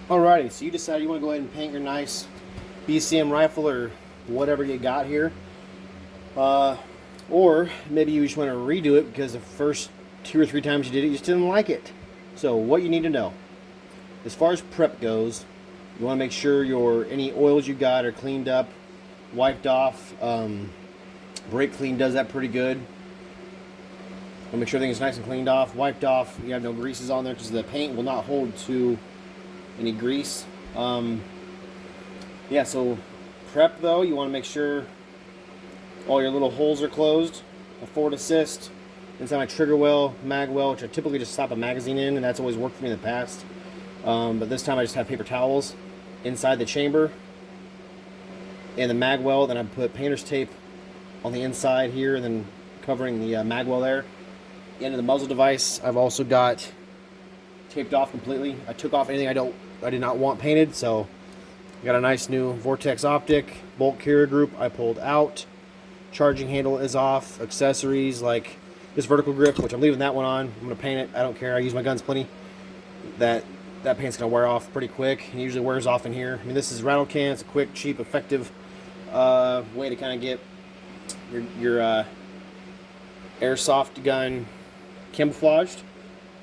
Alrighty, so you decide you want to go ahead and paint your nice BCM rifle or whatever you got here. Or maybe you just want to redo it because the first 2 or 3 times you did it, you just didn't like it. So what you need to know, as far as prep goes, you want to make sure any oils you got are cleaned up, wiped off. Brake Clean does that pretty good. We'll make sure everything's nice and cleaned off, wiped off. You have no greases on there because the paint will not hold to any grease. Yeah, so prep though, you want to make sure all your little holes are closed. A forward assist inside my trigger well, mag well, which I typically just slap a magazine in, and that's always worked for me in the past. But this time I just have paper towels inside the chamber and the mag well. Then I put painter's tape on the inside here, and then covering the mag well there. The end of the muzzle device I've also got taped off completely. I took off anything I did not want painted, so got a nice new Vortex optic, bolt carrier group I pulled out. Charging handle is off. Accessories like this vertical grip, which I'm leaving that one on. I'm gonna paint it. I don't care. I use my guns plenty. That paint's gonna wear off pretty quick. It usually wears off in here. I mean, this is rattle can. It's a quick, cheap, effective way to kind of get your airsoft gun camouflaged,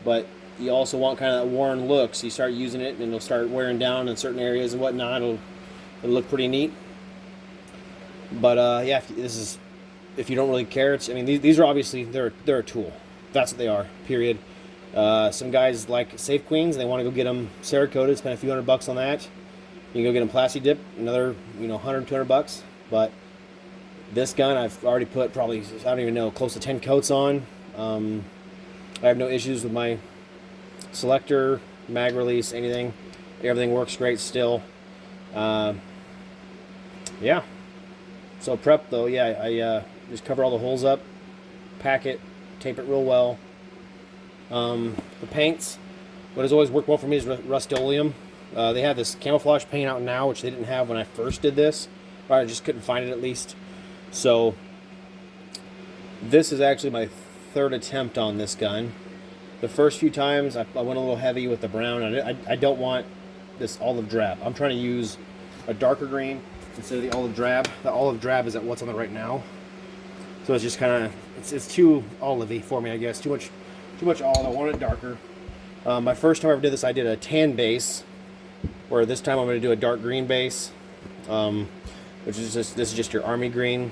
but you also want kind of that worn look, so you start using it and it'll start wearing down in certain areas and whatnot. It'll look pretty neat. But yeah, if you don't really care, I mean, these are obviously they're a tool. That's what they are. Period. Some guys like safe queens. They want to go get them Cerakoted, spend a few $100 on that. You can go get them Plasti Dip, another 100, $200. But this gun, I've already put probably, I don't even know, close to 10 coats on. I have no issues with my selector, mag release, anything. Everything works great still. Yeah. So prep though, yeah, I just cover all the holes up, pack it, tape it real well. The paints, what has always worked well for me is Rust-Oleum. They have this camouflage paint out now, which they didn't have when I first did this, or I just couldn't find it at least. So this is actually my third attempt on this gun. The first few times I went a little heavy with the brown. I don't want this olive drab. I'm trying to use a darker green instead of the olive drab. The olive drab is at what's on it right now, so it's just kind of it's too olivey for me, I guess. Too much olive. I want it darker. My first time I ever did this, I did a tan base, where this time I'm going to do a dark green base, which is this is just your army green.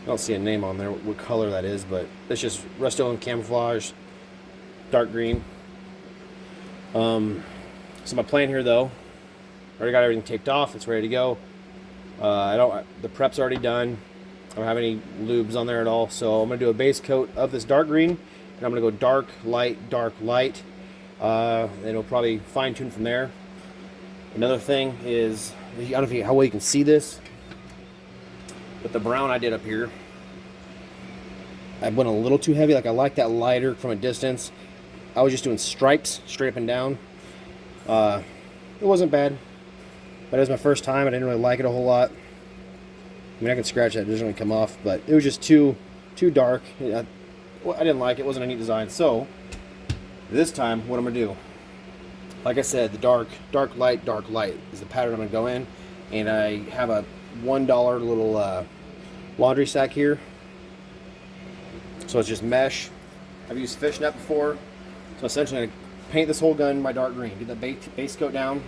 I don't see a name on there, what color that is, but it's just Rust-Oleum camouflage, dark green. So my plan here though, already got everything taped off, it's ready to go. The prep's already done. I don't have any lubes on there at all, so I'm gonna do a base coat of this dark green, and I'm gonna go dark, light, and it'll probably fine tune from there. Another thing is, I don't know how well you can see this, but the brown I did up here, I went a little too heavy. Like, I like that lighter from a distance. I was just doing stripes straight up and down. It wasn't bad, but it was my first time. I didn't really like it a whole lot. I mean, I can scratch that, it doesn't really come off, but it was just too dark. I didn't like it. It wasn't a neat design. So this time, what I'm gonna do, like I said, the dark light is the pattern I'm gonna go in, and I have a $1 little laundry sack here. So it's just mesh. I've used fishnet before. So essentially I'm gonna paint this whole gun my dark green. Get the base coat down.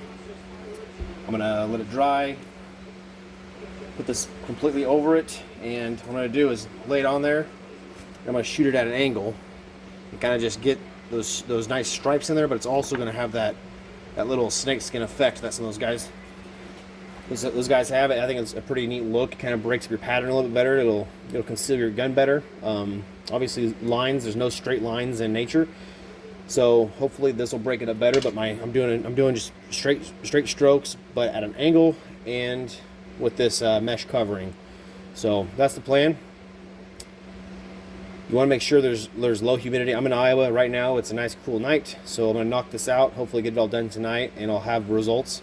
I'm gonna let it dry. Put this completely over it, and what I'm gonna do is lay it on there. And I'm gonna shoot it at an angle and kind of just get those nice stripes in there, but it's also gonna have that little snakeskin effect that some of those guys have. I think it's a pretty neat look. It kind of breaks up your pattern a little bit better. It'll conceal your gun better. Obviously lines, there's no straight lines in nature, so hopefully this will break it up better. But I'm doing just straight strokes, but at an angle and with this mesh covering. So that's the plan. You want to make sure there's low humidity. I'm in Iowa right now. It's a nice cool night, so I'm gonna knock this out, hopefully get it all done tonight, and I'll have results.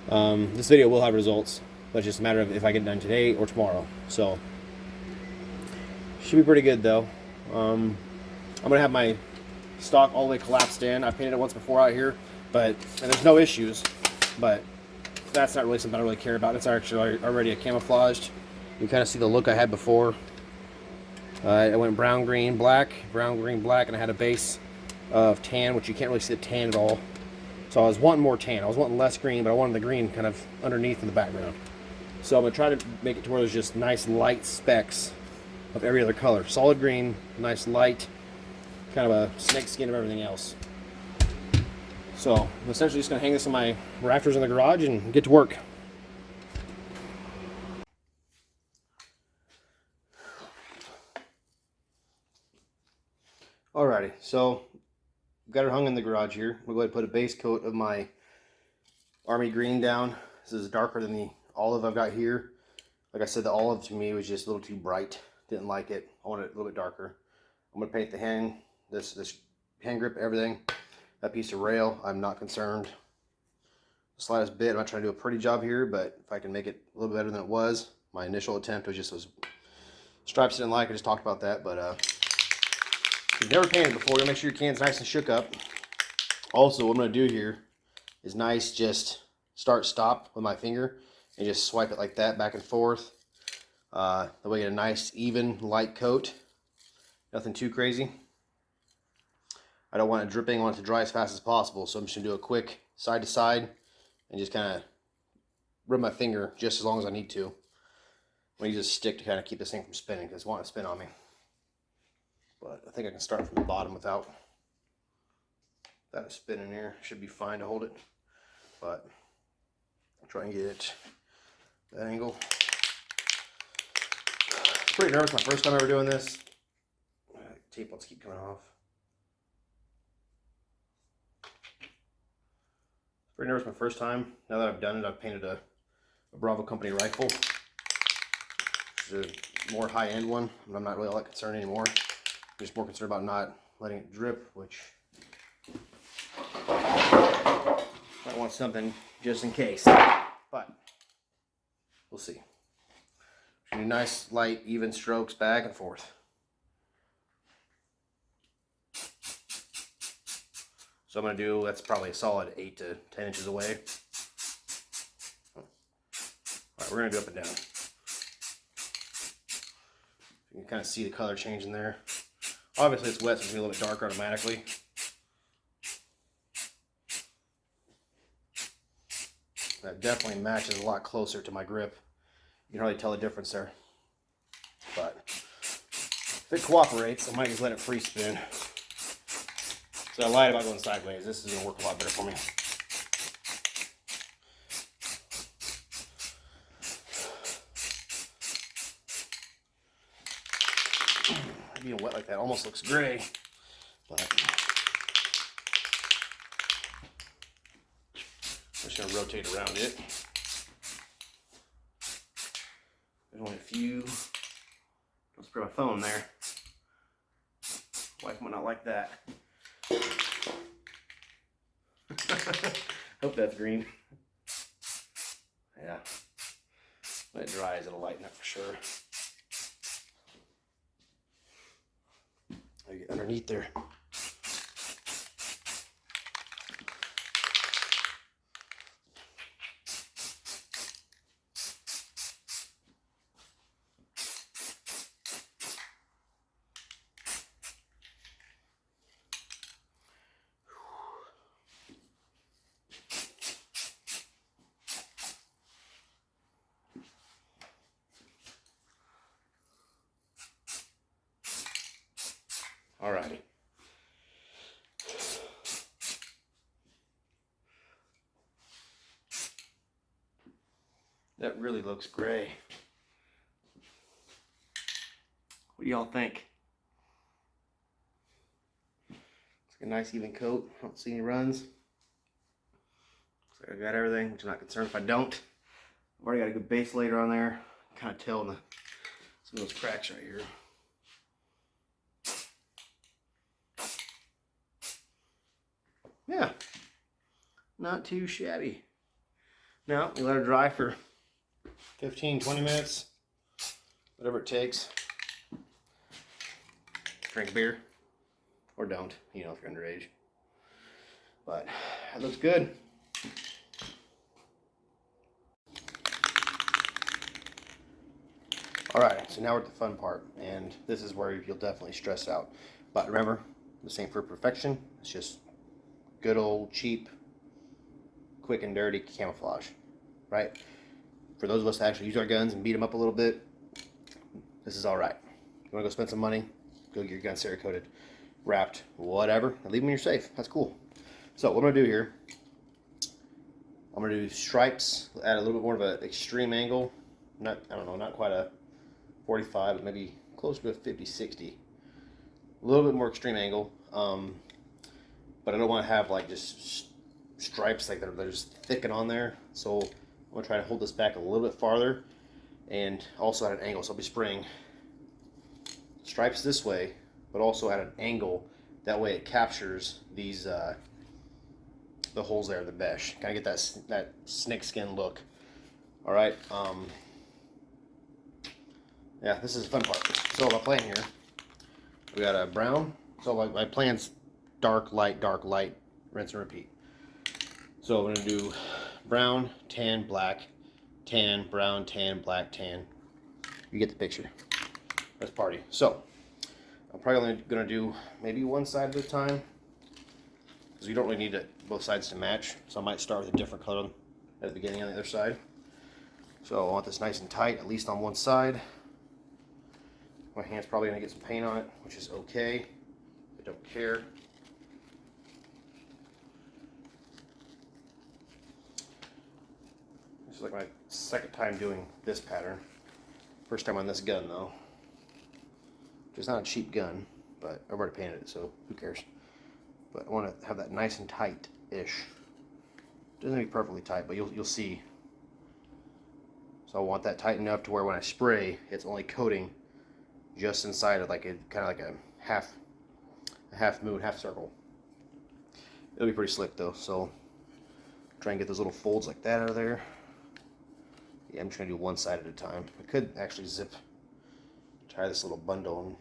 This video will have results, but it's just a matter of if I get it done today or tomorrow. So should be pretty good though. I'm gonna have my stock all the way collapsed in. I painted it once before out here, and there's no issues, but that's not really something I really care about. It's actually already a camouflaged. You kind of see the look I had before. I went brown, green, black, and I had a base of tan, which you can't really see the tan at all. So I was wanting more tan. I was wanting less green, but I wanted the green kind of underneath in the background. So I'm going to try to make it to where there's just nice light specks of every other color. Solid green, nice light, kind of a snake skin of everything else. So I'm essentially just going to hang this on my rafters in the garage and get to work. Alrighty, so I've got it hung in the garage here. We'll go ahead and put a base coat of my army green down. This is darker than the olive I've got here. Like I said, the olive to me was just a little too bright. Didn't like it. I wanted it a little bit darker. I'm going to paint the hand, this hand grip, everything. That piece of rail, I'm not concerned the slightest bit. I'm not trying to do a pretty job here, but if I can make it a little bit better than it was. My initial attempt was just those stripes I didn't like. I just talked about that, but if you've never painted before, you'll make sure your can's nice and shook up. Also, what I'm going to do here is nice just start stop with my finger and just swipe it like that back and forth. That way you get a nice even light coat. Nothing too crazy. I don't want it dripping. I want it to dry as fast as possible. So I'm just going to do a quick side to side and just kind of rub my finger just as long as I need to. I'm going to use a stick to kind of keep this thing from spinning because it's wanting to spin on me. But I think I can start from the bottom without that spinning here. Should be fine to hold it. But I'll try and get it that angle. Pretty nervous my first time ever doing this. Tape wants to keep coming off. Pretty nervous my first time. Now that I've done it, I've painted a Bravo Company rifle. It's a more high-end one, but I'm not really all that concerned anymore. I'm just more concerned about not letting it drip, which I want something just in case. But we'll see. Do nice, light, even strokes back and forth. So I'm going to do, that's probably a solid 8 to 10 inches away. Alright, we're going to do up and down. You can kind of see the color changing there. Obviously it's wet, so it's going to be a little bit darker automatically. That definitely matches a lot closer to my grip. You can hardly tell the difference there. But if it cooperates, I might just let it free spin. So I lied about going sideways. This is going to work a lot better for me. Being wet like that almost looks gray, but I'm just going to rotate around it. There's only a few. Don't spray my phone there. Wife might not like that. Hope that's green. Yeah. When it dries, it'll lighten up for sure. I get underneath there. Alrighty. That really looks gray. What do y'all think? It's like a nice even coat. I don't see any runs. Looks like I got everything, which I'm not concerned if I don't. I've already got a good base layer on there. Kind of tell some of those cracks right here. Yeah, not too shabby. Now, we let it dry for 15, 20 minutes, whatever it takes. Drink beer. Or don't, you know, if you're underage. But it looks good. Alright, so now we're at the fun part, and this is where you'll definitely stress out. But remember, this ain't for perfection, it's just good old cheap, quick and dirty camouflage, right? For those of us that actually use our guns and beat them up a little bit, this is alright. You want to go spend some money, go get your gun Cerakoted, wrapped, whatever, and leave them in your safe. That's cool. So what I'm going to do here, I'm going to do stripes, add a little bit more of an extreme angle. I don't know, not quite a 45, but maybe close to a 50, 60. A little bit more extreme angle. But I don't want to have like just stripes like they're just thick and on there. So I'm going to try to hold this back a little bit farther and also at an angle. So I'll be spraying stripes this way, but also at an angle. That way it captures these the holes there, the mesh. Kind of get that snake skin look. All right. Yeah, this is the fun part. So my plan here, we got a brown. So my plan's dark, light, rinse and repeat. So I'm gonna do brown, tan, black, tan, brown, tan, black, tan. You get the picture. Let's party. So I'm probably only gonna do maybe one side at a time, because you don't really need both sides to match. So I might start with a different color at the beginning on the other side. So I want this nice and tight, at least on one side. My hand's probably going to get some paint on it, which is okay. I don't care. This is like my second time doing this pattern. First time on this gun though. It's not a cheap gun, but I've already painted it, so who cares. But I want to have that nice and tight-ish. Doesn't have to be perfectly tight, but you'll see. So I want that tight enough to where when I spray, it's only coating just inside of like a kind of like a half moon, half circle. It'll be pretty slick though, so try and get those little folds like that out of there. Yeah, I'm just gonna do one side at a time. I could actually tie this little bundle, and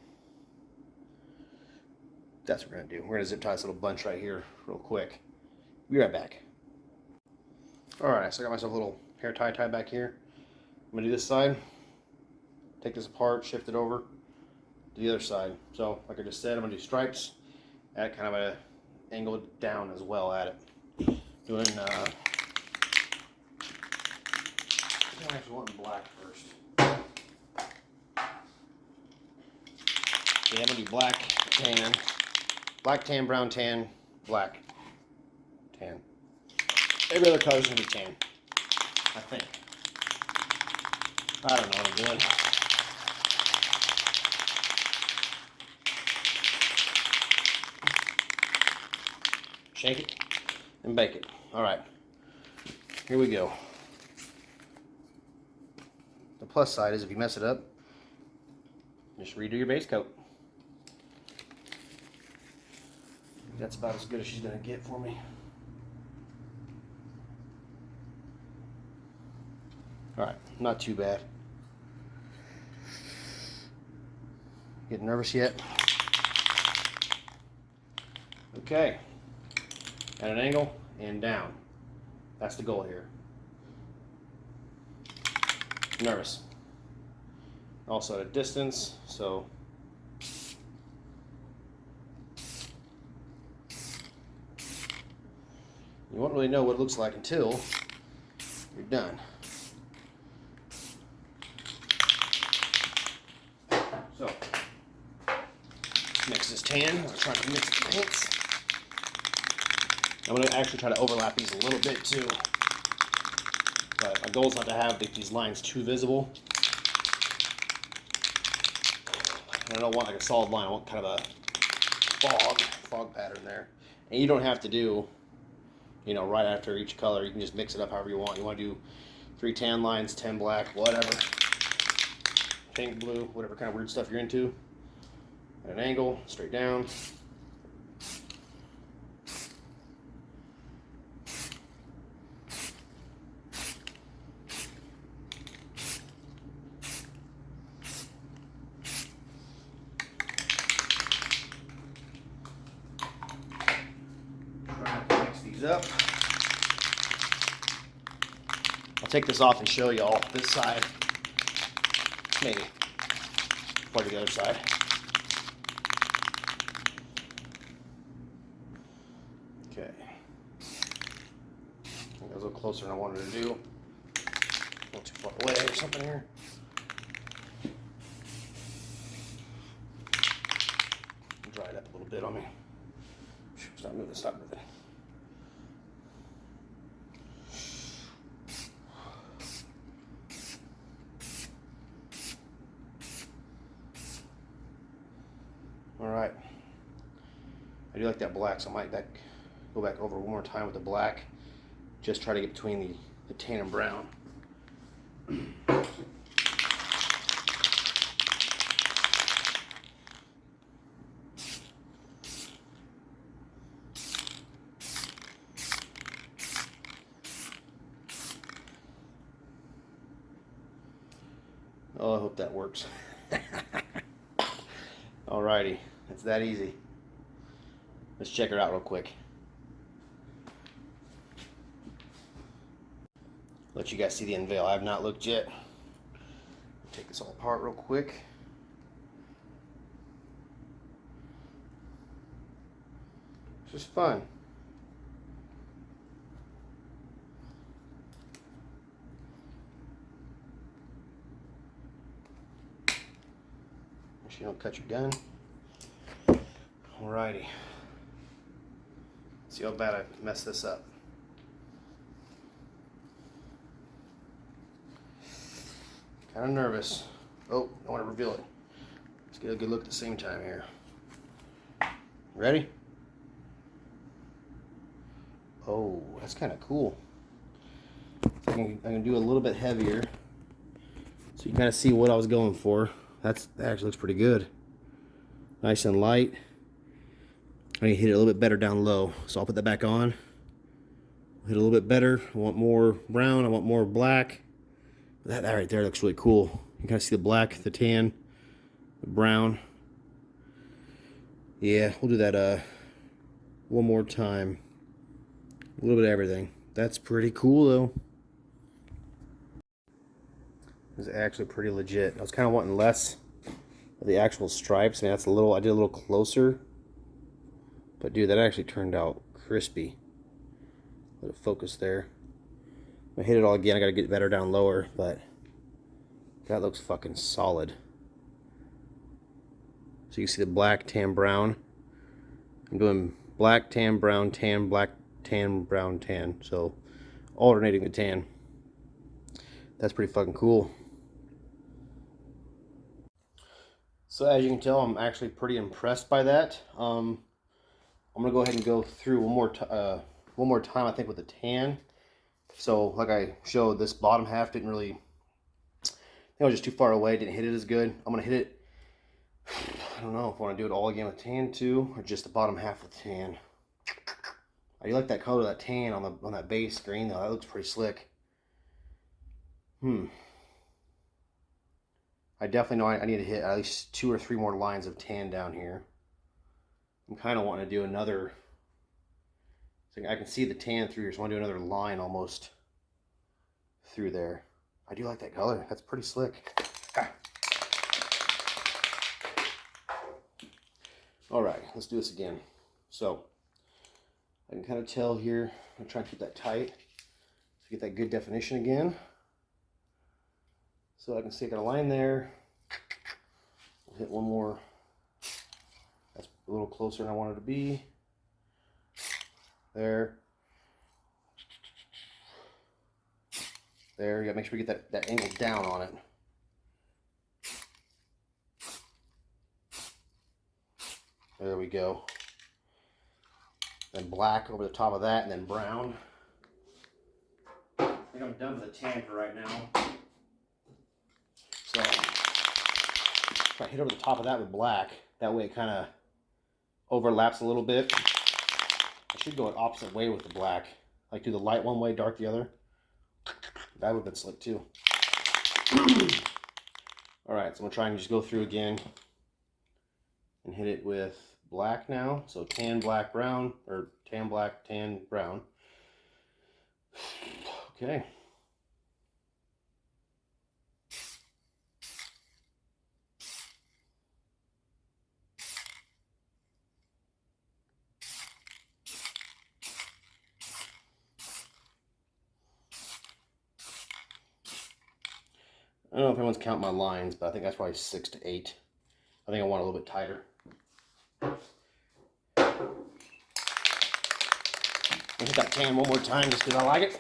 that's what we're gonna do. We're gonna zip tie this little bunch right here real quick. Be right back. Alright, so I got myself a little hair tie back here. I'm gonna do this side, take this apart, shift it over to the other side. So like I just said, I'm gonna do stripes at kind of an angle down as well at it. Doing I actually want black first. Yeah, I'm gonna do black, tan, brown, tan, black, tan. Every other color's gonna be tan, I think. I don't know what I'm doing. Shake it and bake it. Alright, here we go. The plus side is if you mess it up, just redo your base coat. That's about as good as she's going to get for me. Alright, not too bad. Getting nervous yet? Okay. At an angle and down. That's the goal here. Nervous. Also at a distance, so you won't really know what it looks like until you're done. So, mix this tan. I'm trying to mix the paints. I'm going to actually try to overlap these a little bit too. But my goal is not to have these lines too visible. And I don't want like a solid line. I want kind of a fog pattern there. And you don't have to do, you know, right after each color. You can just mix it up however you want. You want to do 3 tan lines, 10 black, whatever. Pink, blue, whatever kind of weird stuff you're into. At an angle, straight down. these up. I'll take this off and show y'all this side. Maybe. Before I do the other side. Okay. I think that was a little closer than I wanted to do. Not too far away or something here. Dry it up a little bit on me. Stop moving, stop moving. All right. I do like that black, so I might go back over one more time with the black. Just try to get between the tan and brown. Oh, I hope that works. Alrighty, it's that easy. Let's check her out real quick. Let you guys see the unveil. I have not looked yet. Take this all apart real quick. It's just fun. Make sure you don't cut your gun. Alrighty. See how bad I messed this up. Kind of nervous. Oh, I want to reveal it. Let's get a good look at the same time here. Ready? Oh, that's kind of cool. So I'm going to do a little bit heavier so you can kind of see what I was going for. That actually looks pretty good. Nice and light. I need to hit it a little bit better down low. So I'll put that back on. Hit it a little bit better. I want more brown. I want more black. That right there looks really cool. You can kind of see the black, the tan, the brown. Yeah, we'll do that one more time. A little bit of everything. That's pretty cool though. This is actually pretty legit. I was kind of wanting less of the actual stripes. I mean, that's a little, I did a little closer. But dude, that actually turned out crispy. Let it focus there. I'm gonna hit it all again. I gotta get better down lower, but that looks fucking solid. So you can see the black, tan, brown. I'm doing black, tan, brown, tan, black, tan, brown, tan. So alternating the tan. That's pretty fucking cool. So as you can tell, I'm actually pretty impressed by that. I'm gonna go ahead and go through one more time, I think, with the tan. So like I showed, this bottom half didn't really, I think I was just too far away, didn't hit it as good. I'm gonna hit it, I don't know if I want to do it all again with tan too, or just the bottom half with tan. I do like that color of that tan on that base green though. That looks pretty slick. I definitely know I need to hit at least 2 or 3 more lines of tan down here. I'm kind of wanting to do another, so I can see the tan through here, so I want to do another line almost through there. I do like that color. That's pretty slick. Ah. All right, let's do this again. So I can kind of tell here, I'm trying to keep that tight so get that good definition again. So I can see I got a line there. We'll hit one more. That's a little closer than I wanted to be. There. There, you gotta make sure we get that angle down on it. There we go. Then black over the top of that, and then brown. I think I'm done with the tan for right now. So, if I hit over the top of that with black, that way it kind of overlaps a little bit. I should go an opposite way with the black. Like do the light one way, dark the other. That would have been slick too. Alright, so I'm going to try and just go through again and hit it with black now. So tan, black, brown, or tan, black, tan, brown. Okay. I don't know if anyone's counting my lines, but I think that's probably 6 to 8. I think I want a little bit tighter. I'll hit that tan one more time just because I like it.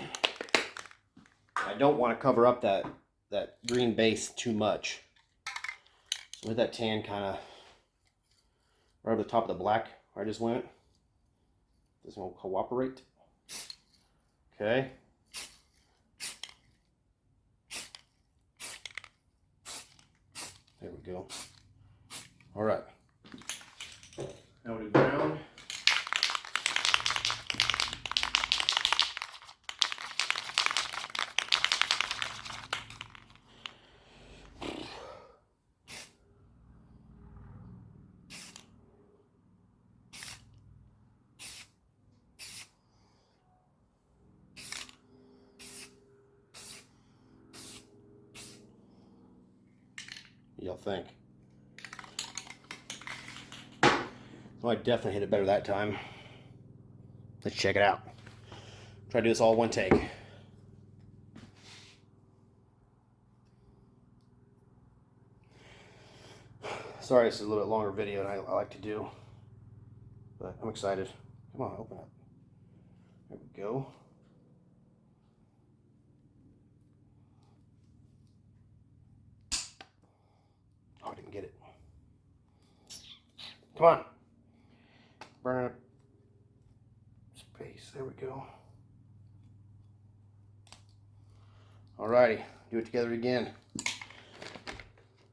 I don't want to cover up that green base too much. So hit that tan kind of right over the top of the black where I just went. This one will cooperate. Okay. There we go. All right. Now we'll do brown. Y'all think? Well, I definitely hit it better that time. Let's check it out. Try to do this all in one take. Sorry, this is a little bit longer video than I like to do, but I'm excited. Come on, open up. There we go. Oh, I didn't get it. Come on. Burn up space. There we go. Alrighty, do it together again.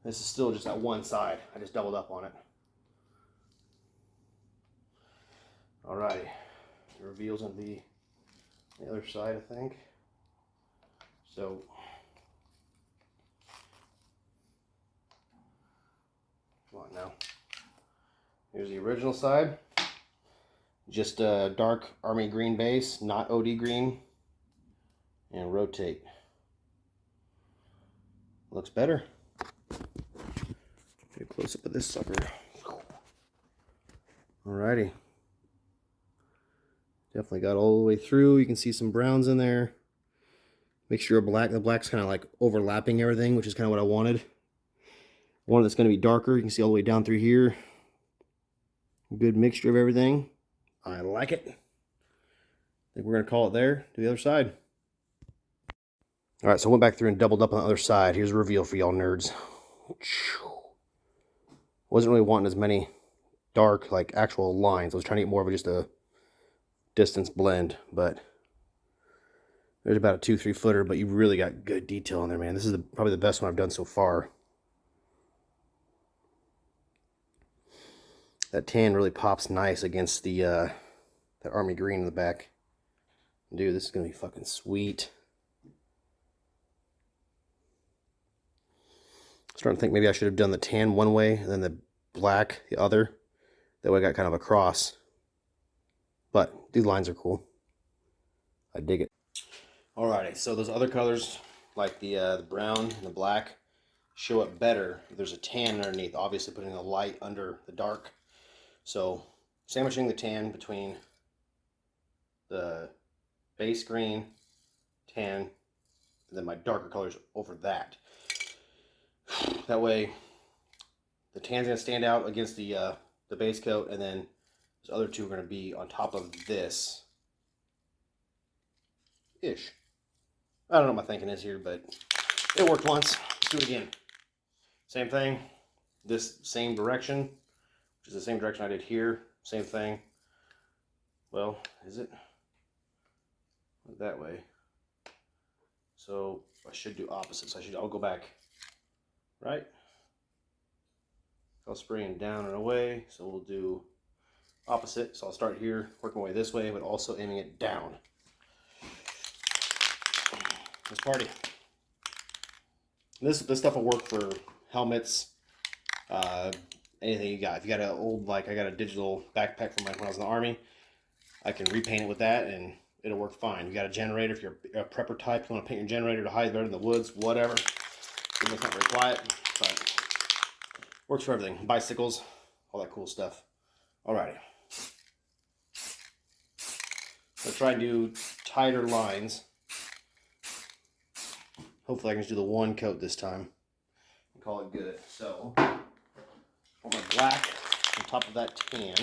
This is still just that one side. I just doubled up on it. Alrighty, it reveals on the other side, I think. So, come on now. Here's the original side. Just a dark army green base, not OD green. And rotate. Looks better. Get a close up of this sucker. Alrighty. Definitely got all the way through. You can see some browns in there. Mixture of black. The black's kind of like overlapping everything, which is kind of what I wanted. One that's going to be darker. You can see all the way down through here. Good mixture of everything. I like it. I think we're going to call it there. To the other side. Alright, so I went back through and doubled up on the other side. Here's a reveal for y'all nerds. Wasn't really wanting as many dark, like, actual lines. I was trying to get more of just a distance blend, but there's about a 2-3 footer, but you really got good detail in there, man. This is probably the best one I've done so far. That tan really pops nice against the that army green in the back. Dude, this is gonna be fucking sweet. Starting to think maybe I should have done the tan one way and then the black the other. That way I got kind of a cross. But these lines are cool. I dig it. Alrighty, so those other colors, like the brown and the black, show up better if there's a tan underneath. Obviously putting the light under the dark. So sandwiching the tan between the base green, tan, and then my darker colors over that. That way, the tan's gonna stand out against the base coat, and then those other two are gonna be on top of this. Ish. I don't know what my thinking is here, but it worked once. Let's do it again. Same thing. This same direction, which is the same direction I did here. Same thing. Well, is it? That way. So I should do opposites. I'll go back. Right? I'll spraying down and away, so we'll do opposite. So I'll start here, work my way this way, but also aiming it down. Let's party. This stuff will work for helmets, anything you got. If you got an old, like I got a digital backpack from like when I was in the Army, I can repaint it with that and it'll work fine. You got a generator, if you're a prepper type, you want to paint your generator to hide better in the woods, whatever. It's not very quiet, but works for everything. Bicycles, all that cool stuff. Alrighty. I'll try and do tighter lines. Hopefully I can just do the one coat this time and call it good. So, put my black on top of that tan.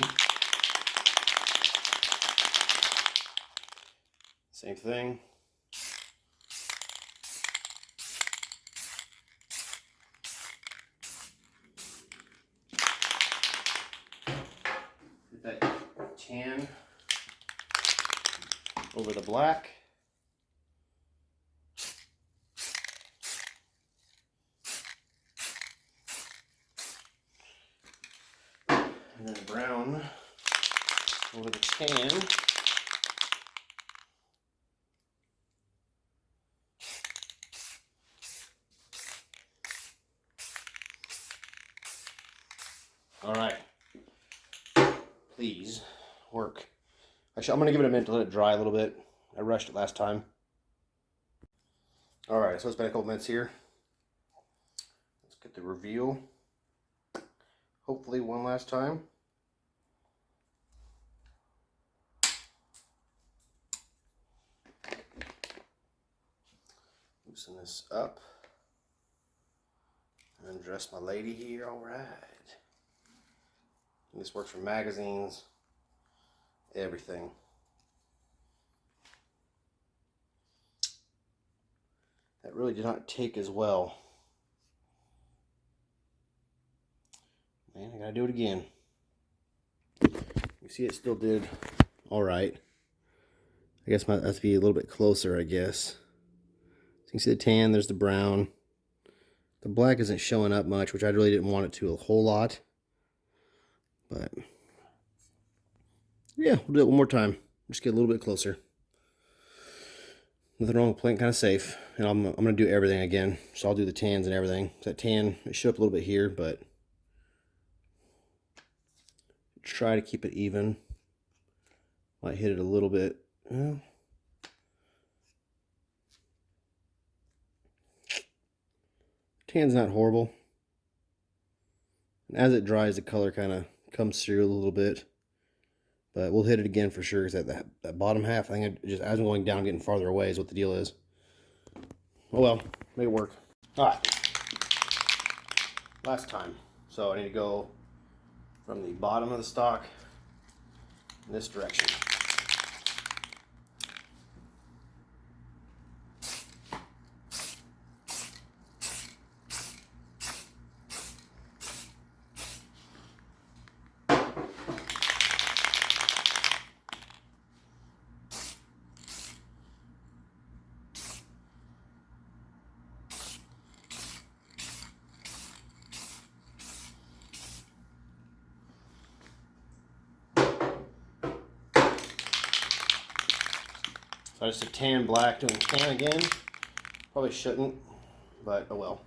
Same thing. Get that tan over the black. And then brown over the tan. All right. Please work. Actually, I'm going to give it a minute to let it dry a little bit. I rushed it last time. All right, so it's been a couple minutes here. Let's get the reveal. Hopefully one last time. Loosen this up. And dress my lady here, all right. And this works for magazines, everything. That really did not take as well. Man, I gotta do it again. You see it still did all right. I guess might have to be a little bit closer, I guess. So you can see the tan, there's the brown. The black isn't showing up much, which I really didn't want it to a whole lot. But yeah, we'll do it one more time. Just get a little bit closer. Nothing wrong with playing kind of safe. And I'm going to do everything again. So I'll do the tans and everything. That tan, it showed up a little bit here, but try to keep it even. Might hit it a little bit. Well, tan's not horrible. And as it dries, the color kind of comes through a little bit. But we'll hit it again for sure, because that bottom half, I think just as I'm going down, getting farther away is what the deal is. Oh well, make it work. Alright. Last time. So I need to go from the bottom of the stock in this direction. So I just did tan, black, doing tan again. Probably shouldn't, but oh well.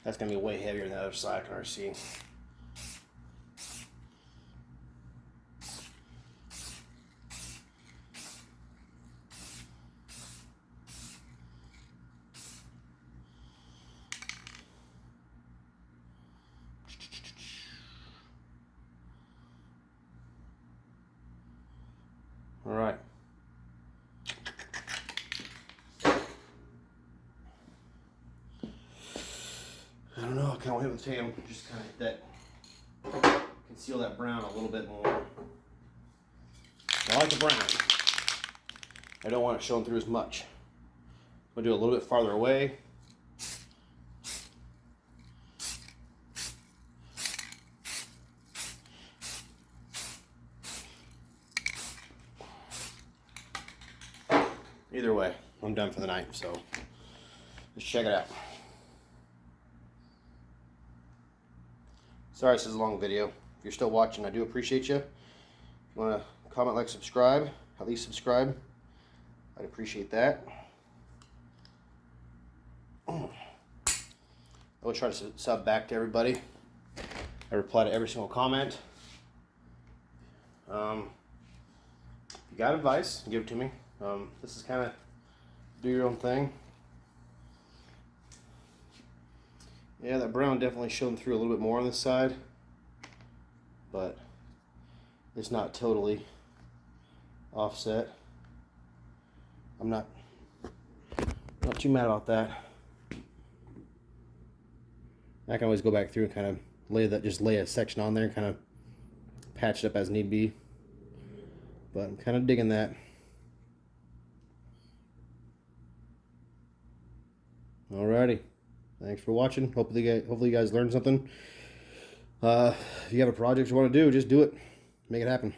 That's gonna be way heavier than the other side, I can already see. All right. I don't know, I kind of hit with the tail, just kind of hit that, conceal that brown a little bit more. I like the brown. I don't want it showing through as much. I'm gonna do it a little bit farther away. Either way, I'm done for the night, so let's check it out. Sorry this is a long video. If you're still watching, I do appreciate you. If you want to comment, like, subscribe. At least subscribe. I'd appreciate that. I will try to sub back to everybody. I reply to every single comment. If you got advice, give it to me. This is kind of do your own thing. Yeah, that brown definitely showing through a little bit more on this side, but it's not totally offset. I'm not too mad about that. I can always go back through and kind of lay a section on there and kind of patch it up as need be. But I'm kind of digging that. Alrighty. Thanks for watching. Hopefully you guys learned something. If you have a project you want to do, just do it. Make it happen.